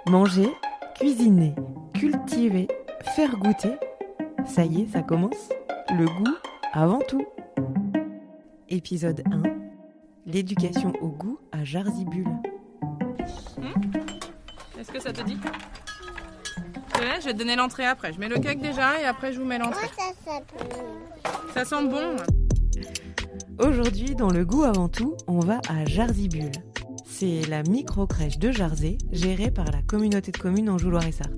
Manger, cuisiner, cultiver, faire goûter. Ça y est, ça commence. Le goût avant tout. Épisode 1. L'éducation au goût à Jarzibul. Est-ce que ça te dit ? Je vais te donner l'entrée après. Je mets le cake déjà et après je vous mets l'entrée. Ça sent bon. Aujourd'hui, dans Le goût avant tout, on va à Jarzibul. C'est la micro-crèche de Jarzé, gérée par la communauté de communes Anjou-Loire-et-Sarthe.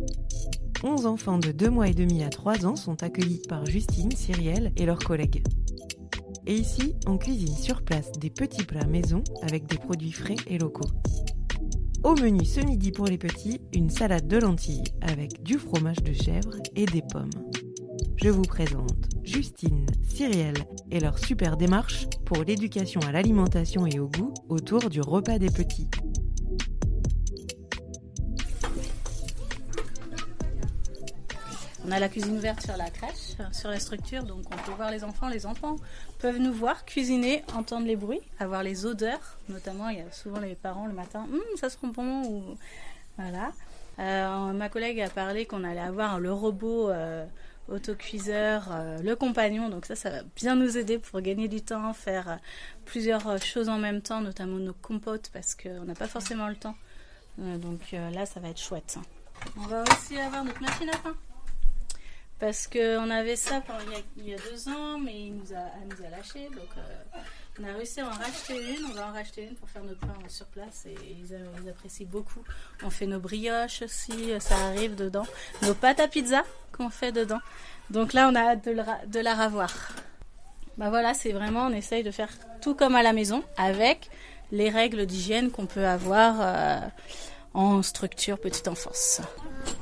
11 enfants de 2 mois et demi à 3 ans sont accueillis par Justine, Cyrielle et leurs collègues. Et ici, on cuisine sur place des petits plats maison avec des produits frais et locaux. Au menu ce midi pour les petits, une salade de lentilles avec du fromage de chèvre et des pommes. Je vous présente Justine, Cyrielle et leur super démarche pour l'éducation à l'alimentation et au goût autour du repas des petits. On a la cuisine ouverte sur la crèche, sur la structure, donc on peut voir les enfants. Les enfants peuvent nous voir cuisiner, entendre les bruits, avoir les odeurs. Notamment, il y a souvent les parents le matin, ça sent bon, ou voilà. Ma collègue a parlé qu'on allait avoir le robot autocuiseur, le compagnon, donc ça va bien nous aider pour gagner du temps, faire plusieurs choses en même temps, notamment nos compotes, parce qu'on n'a pas forcément le temps. Donc là, ça va être chouette. On va aussi avoir notre machine à pain. Parce qu'on avait ça il y a 2 ans, mais elle nous a lâché. Donc on a réussi à en racheter une. On va en racheter une pour faire notre pain sur place. Et ils apprécient beaucoup. On fait nos brioches aussi, ça arrive dedans. Nos pâtes à pizza qu'on fait dedans. Donc là, on a hâte de la revoir. Bah voilà, c'est vraiment, on essaye de faire tout comme à la maison, avec les règles d'hygiène qu'on peut avoir en structure petite enfance.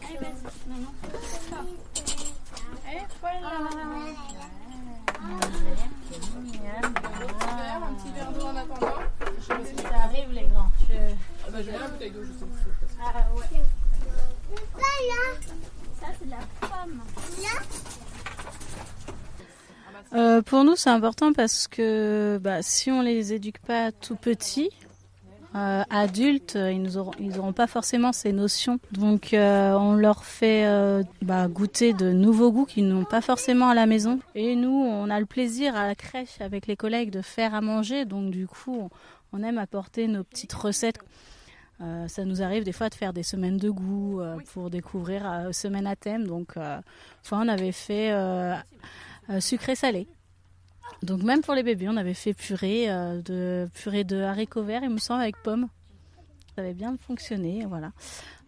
Allez, vas-y, maman. Un petit verre d'eau en attendant. Ça arrive les grands. Je mets la bouteille d'eau, je sais. Ah ouais. Ça c'est de la pomme. Pour nous c'est important parce que si on les éduque pas tout petits, adultes, ils auront pas forcément ces notions. Donc on leur fait goûter de nouveaux goûts qu'ils n'ont pas forcément à la maison. Et nous, on a le plaisir à la crèche avec les collègues de faire à manger. Donc du coup, on aime apporter nos petites recettes. Ça nous arrive des fois de faire des semaines de goût pour découvrir semaines à thème. Donc on avait fait sucré-salé. Donc même pour les bébés, on avait fait purée de haricots verts, il me semble, avec pommes. Ça avait bien fonctionné, voilà.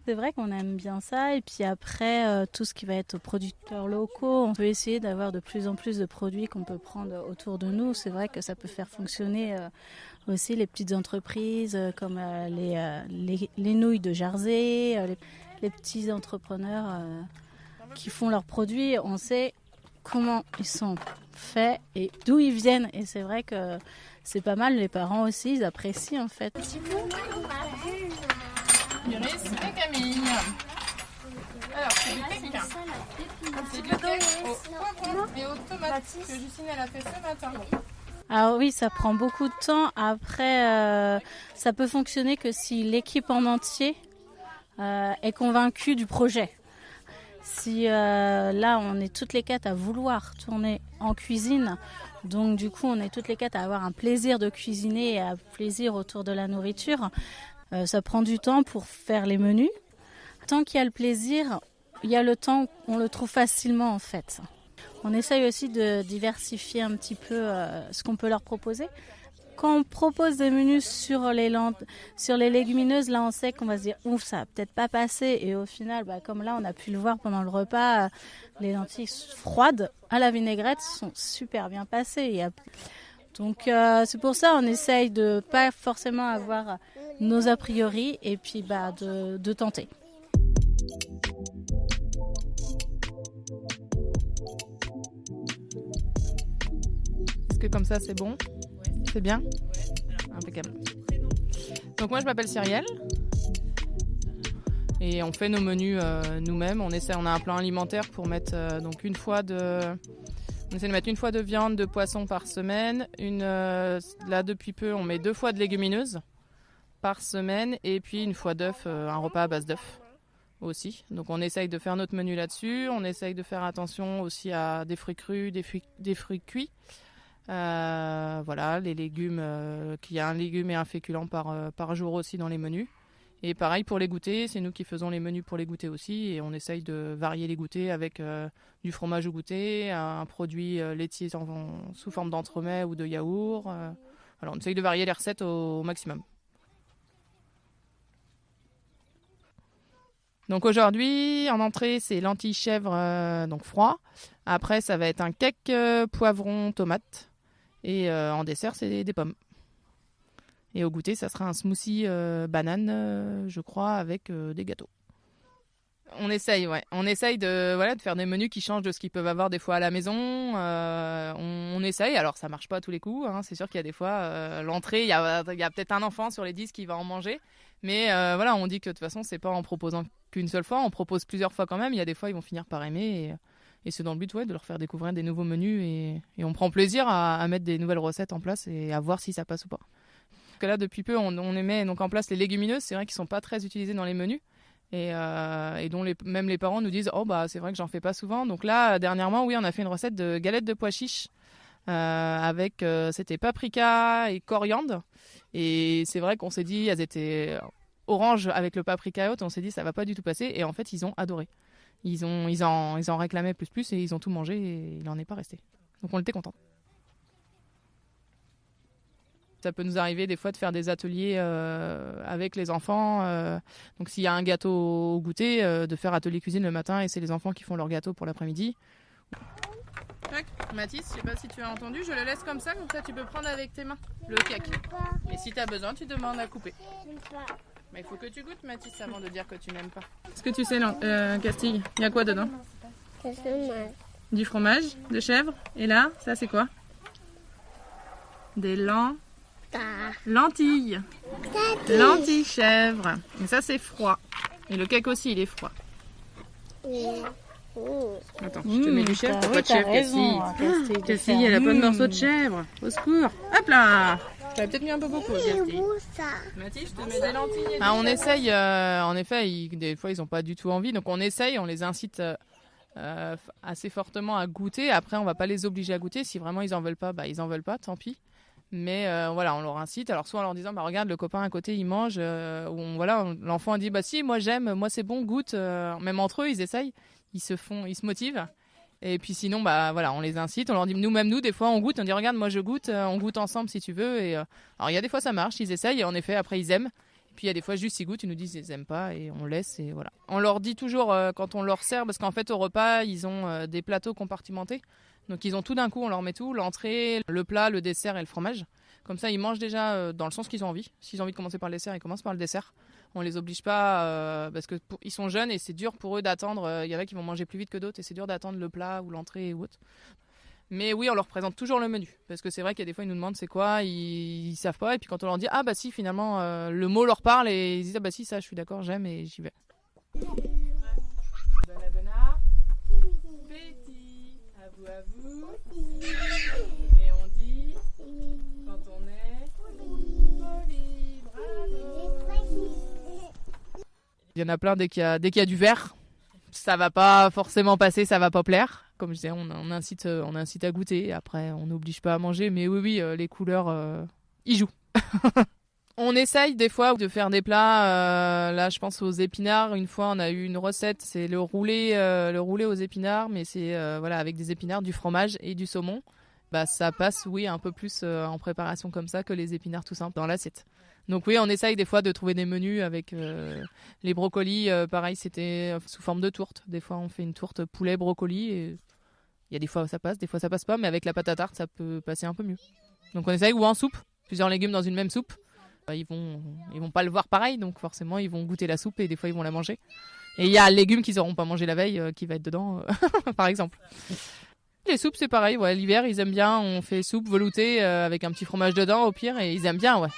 C'est vrai qu'on aime bien ça. Et puis après, tout ce qui va être producteurs locaux, on peut essayer d'avoir de plus en plus de produits qu'on peut prendre autour de nous. C'est vrai que ça peut faire fonctionner aussi les petites entreprises comme les nouilles de Jarzé, les petits entrepreneurs qui font leurs produits. On sait comment ils sont faits et d'où ils viennent. Et c'est vrai que c'est pas mal, les parents aussi, ils apprécient en fait. Iris et Camille. Alors, c'est du cake. C'est du cake au poivron et aux tomates que Justine elle a fait ce matin. Alors oui, ça prend beaucoup de temps. Après, ça peut fonctionner que si l'équipe en entier est convaincue du projet. Si là, on est toutes les 4 à vouloir tourner en cuisine, donc du coup, on est toutes les 4 à avoir un plaisir de cuisiner et un plaisir autour de la nourriture, ça prend du temps pour faire les menus. Tant qu'il y a le plaisir, il y a le temps, on le trouve facilement en fait. On essaye aussi de diversifier un petit peu ce qu'on peut leur proposer. Quand on propose des menus sur les légumineuses, là on sait qu'on va se dire ouf, ça va peut-être pas passer. Et au final, comme là on a pu le voir pendant le repas, les lentilles froides à la vinaigrette sont super bien passées. Donc c'est pour ça on essaye de pas forcément avoir nos a priori et puis de tenter. Est-ce que comme ça c'est bon ? C'est bien ? Impeccable. Donc moi je m'appelle Cyrielle et on fait nos menus nous-mêmes. On a un plan alimentaire pour mettre on essaie de mettre 1 fois de viande, de poisson par semaine. Là depuis peu on met 2 fois de légumineuses par semaine et puis 1 fois d'œuf, un repas à base d'œuf. aussi. Donc on essaye de faire notre menu là-dessus. On essaye de faire attention aussi à des fruits crus, des fruits cuits. Voilà, les légumes, qu'il y a un légume et un féculent par jour aussi dans les menus. Et pareil pour les goûters, c'est nous qui faisons les menus pour les goûters aussi. Et on essaye de varier les goûters avec du fromage au goûter, un produit laitier sous forme d'entremets ou de yaourt. Voilà, on essaye de varier les recettes au maximum. Donc aujourd'hui, en entrée, c'est lentilles chèvre, donc froid. Après, ça va être un cake poivron tomate. Et en dessert, c'est des pommes. Et au goûter, ça sera un smoothie banane, je crois, avec des gâteaux. On essaye, ouais. On essaye de faire des menus qui changent de ce qu'ils peuvent avoir des fois à la maison. On essaye. Alors, ça marche pas à tous les coups. Hein. C'est sûr qu'il y a des fois, l'entrée, il y a peut-être un enfant sur les 10 qui va en manger. Mais voilà, on dit que de toute façon, c'est pas en proposant qu'une seule fois. On propose plusieurs fois quand même. Il y a des fois, ils vont finir par aimer. Et c'est dans le but de leur faire découvrir des nouveaux menus. Et on prend plaisir à mettre des nouvelles recettes en place et à voir si ça passe ou pas. Parce que là, depuis peu, on met donc en place les légumineuses. C'est vrai qu'ils sont pas très utilisés dans les menus. Et dont même les parents nous disent oh bah c'est vrai que j'en fais pas souvent. Donc là dernièrement oui on a fait une recette de galettes de pois chiches avec c'était paprika et coriandre et c'est vrai qu'on s'est dit elles étaient orange avec le paprika et autres, on s'est dit ça va pas du tout passer et en fait ils ont adoré. Ils en réclamaient plus et ils ont tout mangé et il en est pas resté. Donc on était contents. Ça peut nous arriver des fois de faire des ateliers avec les enfants. Donc s'il y a un gâteau au goûter, de faire atelier cuisine le matin et c'est les enfants qui font leur gâteau pour l'après-midi. Mathis, je sais pas si tu as entendu, je le laisse comme ça tu peux prendre avec tes mains le cake. Et si tu as besoin, tu demandes à couper. Mais il faut que tu goûtes Mathis avant de dire que tu n'aimes pas. Est-ce que tu sais, Castille, il y a quoi dedans? Du fromage, de chèvre. Et là, ça c'est quoi? Des lentilles. Lentilles chèvre. Et ça c'est froid. Et le cake aussi il est froid. Attends, je te mets du chèvre, t'as pas de chèvre Castille. Castille, elle a pas de morceau de chèvre. Au secours. Hop là. Je t'avais peut-être mis un peu beaucoup Castille. Mathis, je te mets des lentilles. On essaye, en effet, des fois ils ont pas du tout envie. Donc on essaye, on les incite assez fortement à goûter. Après on va pas les obliger à goûter. Si vraiment ils en veulent pas, ils en veulent pas, tant pis. Mais voilà, on leur incite. Alors soit en leur disant, regarde, le copain à côté, il mange. L'enfant dit, si, moi j'aime, moi c'est bon, goûte. Même entre eux, ils essayent, ils se motivent. Et puis sinon, on les incite. On leur dit, nous, des fois, on goûte. On dit, regarde, moi je goûte. On goûte ensemble si tu veux. Et alors il y a des fois ça marche, ils essayent. Et en effet, après ils aiment. Et puis il y a des fois juste ils goûtent, ils nous disent ils aiment pas et on laisse et voilà. On leur dit toujours quand on leur sert, parce qu'en fait au repas ils ont des plateaux compartimentés. Donc ils ont tout d'un coup, on leur met tout, l'entrée, le plat, le dessert et le fromage. Comme ça, ils mangent déjà dans le sens qu'ils ont envie. S'ils ont envie de commencer par le dessert, ils commencent par le dessert. On les oblige pas parce que ils sont jeunes et c'est dur pour eux d'attendre. Il y en a qui vont manger plus vite que d'autres et c'est dur d'attendre le plat ou l'entrée ou autre. Mais oui, on leur présente toujours le menu. Parce que c'est vrai qu'il y a des fois, ils nous demandent c'est quoi, ils savent pas. Et puis quand on leur dit si, finalement, le mot leur parle et ils disent si, ça, je suis d'accord, j'aime et j'y vais. À vous. Et on dit quand on est poli, bravo. Il y en a plein dès qu'il y a du vert, ça va pas forcément passer, ça va pas plaire. Comme je disais, on incite à goûter. Après, on n'oblige pas à manger, mais oui, les couleurs, y jouent. On essaye des fois de faire des plats. Là, je pense aux épinards. Une fois, on a eu une recette, c'est le roulé aux épinards, mais c'est avec des épinards, du fromage et du saumon. Ça passe, oui, un peu plus en préparation comme ça que les épinards tout simples dans l'assiette. Donc oui, on essaye des fois de trouver des menus avec les brocolis. Pareil, c'était sous forme de tourte. Des fois, on fait une tourte poulet brocoli. Et il y a des fois ça passe, des fois ça passe pas, mais avec la pâte à tarte, ça peut passer un peu mieux. Donc on essaye ou en soupe, plusieurs légumes dans une même soupe. Ils vont pas le voir pareil, donc forcément ils vont goûter la soupe et des fois ils vont la manger. Et il y a le légume qu'ils auront pas mangé la veille qui va être dedans, par exemple. Les soupes c'est pareil, l'hiver ils aiment bien, on fait soupe veloutée avec un petit fromage dedans au pire et ils aiment bien, ouais.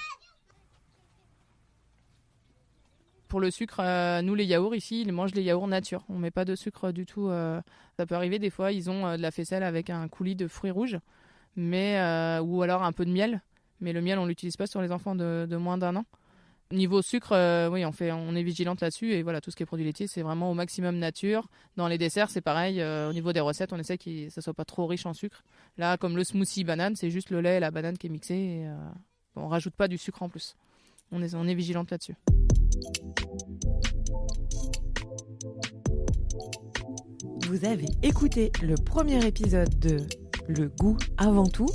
Pour le sucre, nous les yaourts ici, ils mangent les yaourts nature, on met pas de sucre du tout. Ça peut arriver des fois, ils ont de la faisselle avec un coulis de fruits rouges, mais ou alors un peu de miel. Mais le miel, on l'utilise pas sur les enfants de moins d'1 an. Niveau sucre, oui, on est vigilante là-dessus et voilà, tout ce qui est produits laitiers, c'est vraiment au maximum nature. Dans les desserts, c'est pareil. Au niveau des recettes, on essaie que ça soit pas trop riche en sucre. Là, comme le smoothie banane, c'est juste le lait et la banane qui est mixé. Et, on rajoute pas du sucre en plus. On est vigilante là-dessus. Vous avez écouté le premier épisode de Le goût avant tout,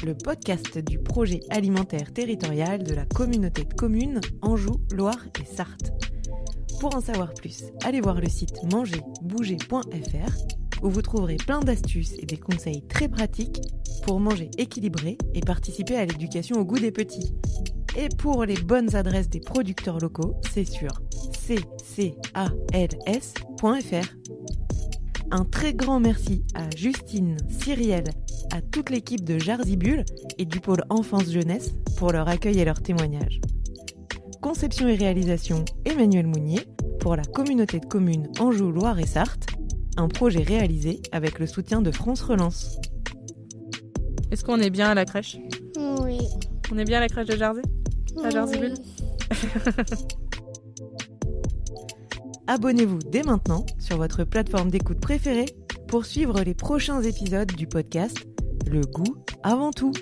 le podcast du projet alimentaire territorial de la communauté de communes Anjou, Loire et Sarthe. Pour en savoir plus, allez voir le site mangerbouger.fr où vous trouverez plein d'astuces et des conseils très pratiques pour manger équilibré et participer à l'éducation au goût des petits. Et pour les bonnes adresses des producteurs locaux, c'est sur ccals.fr. Un très grand merci à Justine, Cyrielle, à toute l'équipe de Jarzibule et du pôle enfance-jeunesse pour leur accueil et leur témoignage. Conception et réalisation, Emmanuel Mounier, pour la communauté de communes Anjou, Loire et Sarthe, un projet réalisé avec le soutien de France Relance. Est-ce qu'on est bien à la crèche ? Oui. On est bien à la crèche de Jarzé ? À Jarzibule ? Abonnez-vous dès maintenant sur votre plateforme d'écoute préférée pour suivre les prochains épisodes du podcast Le goût avant tout.